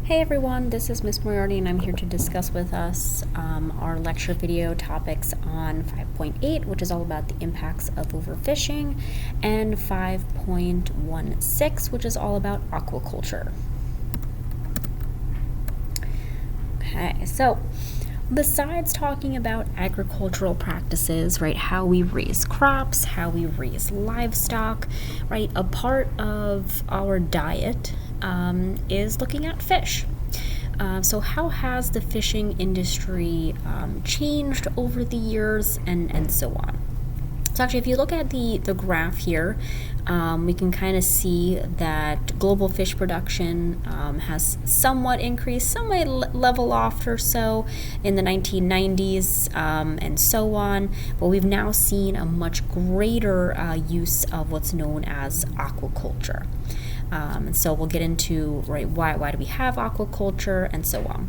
Hey everyone, this is Miss Moriarty and I'm here to discuss with us our lecture video topics on 5.8, which is all about the impacts of overfishing, and 5.16, which is all about aquaculture. Okay, so besides talking about agricultural practices, right, how we raise crops, how we raise livestock, right, a part of our diet is looking at fish. So how has the fishing industry changed over the years and so on? So actually, if you look at the graph here, we can kind of see that global fish production has somewhat increased, some might level off or so in the 1990s and so on, but we've now seen a much greater use of what's known as aquaculture. And so we'll get into, right, why do we have aquaculture and so on.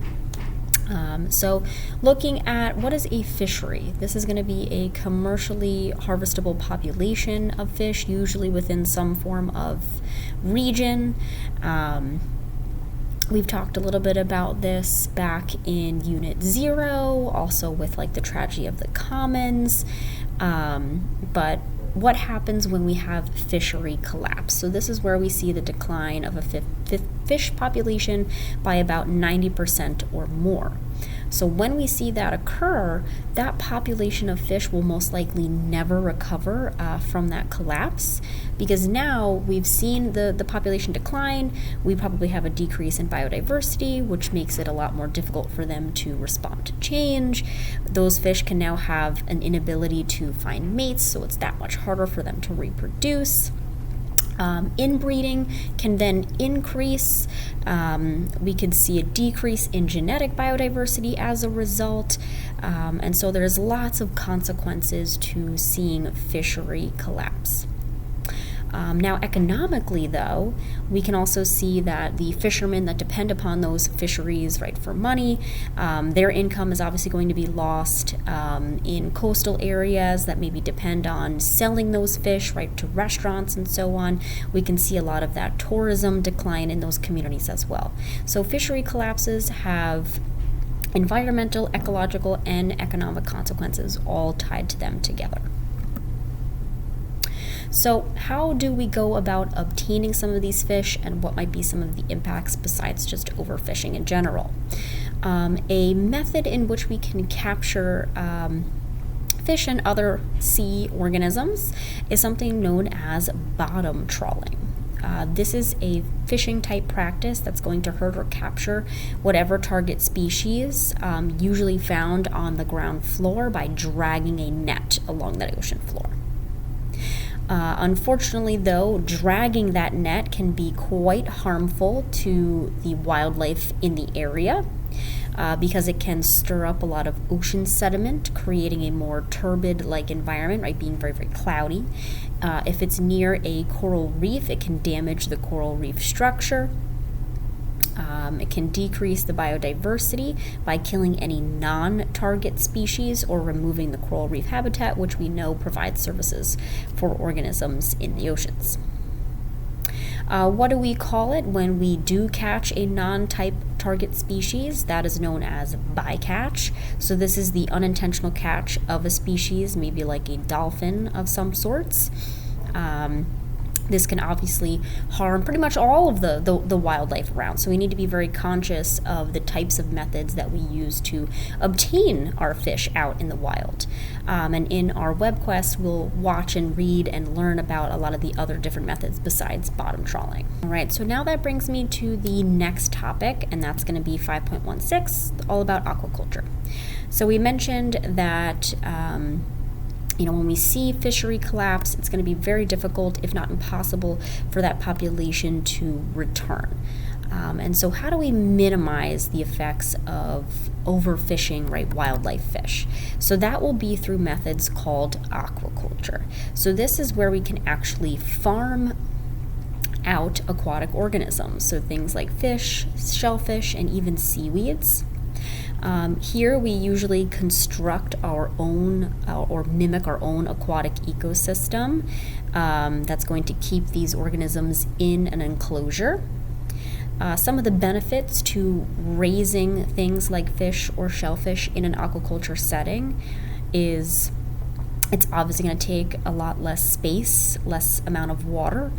So looking at what is a fishery, this is going to be a commercially harvestable population of fish, usually within some form of region. We've talked a little bit about this back in Unit 0, also with like the tragedy of the commons, but what happens when we have fishery collapse? So this is where we see the decline of a fish population by about 90% or more. So when we see that occur, that population of fish will most likely never recover from that collapse, because now we've seen the population decline. We probably have a decrease in biodiversity, which makes it a lot more difficult for them to respond to change. Those fish can now have an inability to find mates, so it's that much harder for them to reproduce. Inbreeding can then increase. We could see a decrease in genetic biodiversity as a result. And so there's lots of consequences to seeing fishery collapse. Now, economically, though, we can also see that the fishermen that depend upon those fisheries, right, for money, their income is obviously going to be lost in coastal areas that maybe depend on selling those fish, right, to restaurants and so on. We can see a lot of that tourism decline in those communities as well. So fishery collapses have environmental, ecological, and economic consequences all tied to them together. So how do we go about obtaining some of these fish, and what might be some of the impacts besides just overfishing in general? A method in which we can capture fish and other sea organisms is something known as bottom trawling. This is a fishing type practice that's going to hurt or capture whatever target species, usually found on the ground floor, by dragging a net along that ocean floor. Unfortunately, though, dragging that net can be quite harmful to the wildlife in the area because it can stir up a lot of ocean sediment, creating a more turbid-like environment, right, being very, very cloudy. If it's near a coral reef, it can damage the coral reef structure. It can decrease the biodiversity by killing any non-target species or removing the coral reef habitat, which we know provides services for organisms in the oceans. What do we call it when we do catch a non-type target species? That is known as bycatch. So this is the unintentional catch of a species, maybe like a dolphin of some sorts. This can obviously harm pretty much all of the wildlife around. So we need to be very conscious of the types of methods that we use to obtain our fish out in the wild. And in our web quest, we'll watch and read and learn about a lot of the other different methods besides bottom trawling. All right, so now that brings me to the next topic, and that's going to be 5.16, all about aquaculture. So we mentioned that when we see fishery collapse, it's going to be very difficult, if not impossible, for that population to return. And so how do we minimize the effects of overfishing, right, wildlife fish? So that will be through methods called aquaculture. So this is where we can actually farm out aquatic organisms, so things like fish, shellfish, and even seaweeds. Here we usually construct our own or mimic our own aquatic ecosystem that's going to keep these organisms in an enclosure. Some of the benefits to raising things like fish or shellfish in an aquaculture setting is it's obviously going to take a lot less space, less amount of water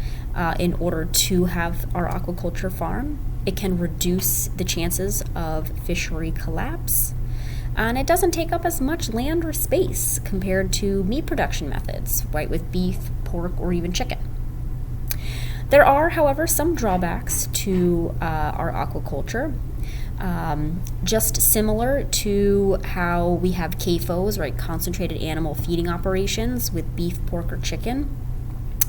in order to have our aquaculture farm. It can reduce the chances of fishery collapse. And it doesn't take up as much land or space compared to meat production methods, right, with beef, pork, or even chicken. There are, however, some drawbacks to our aquaculture. Just similar to how we have CAFOs, right, concentrated animal feeding operations with beef, pork, or chicken,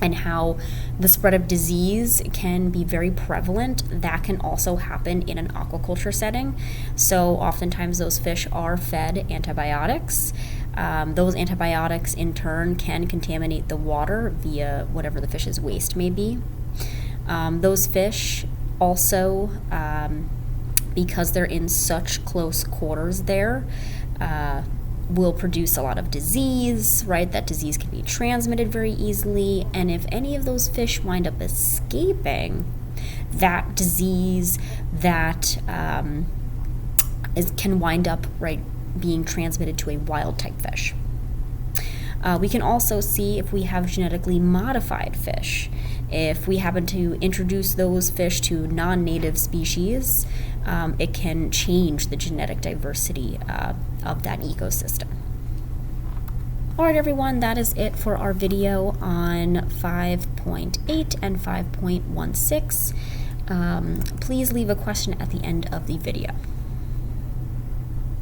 and how the spread of disease can be very prevalent. That can also happen in an aquaculture setting. So oftentimes those fish are fed antibiotics. Those antibiotics in turn can contaminate the water via whatever the fish's waste may be. Those fish also, because they're in such close quarters there, will produce a lot of disease, right? That disease can be transmitted very easily. And if any of those fish wind up escaping, that disease that can wind up, right, being transmitted to a wild type fish. We can also see if we have genetically modified fish. If we happen to introduce those fish to non-native species, it can change the genetic diversity of that ecosystem. All right, everyone, that is it for our video on 5.8 and 5.16. Please leave a question at the end of the video.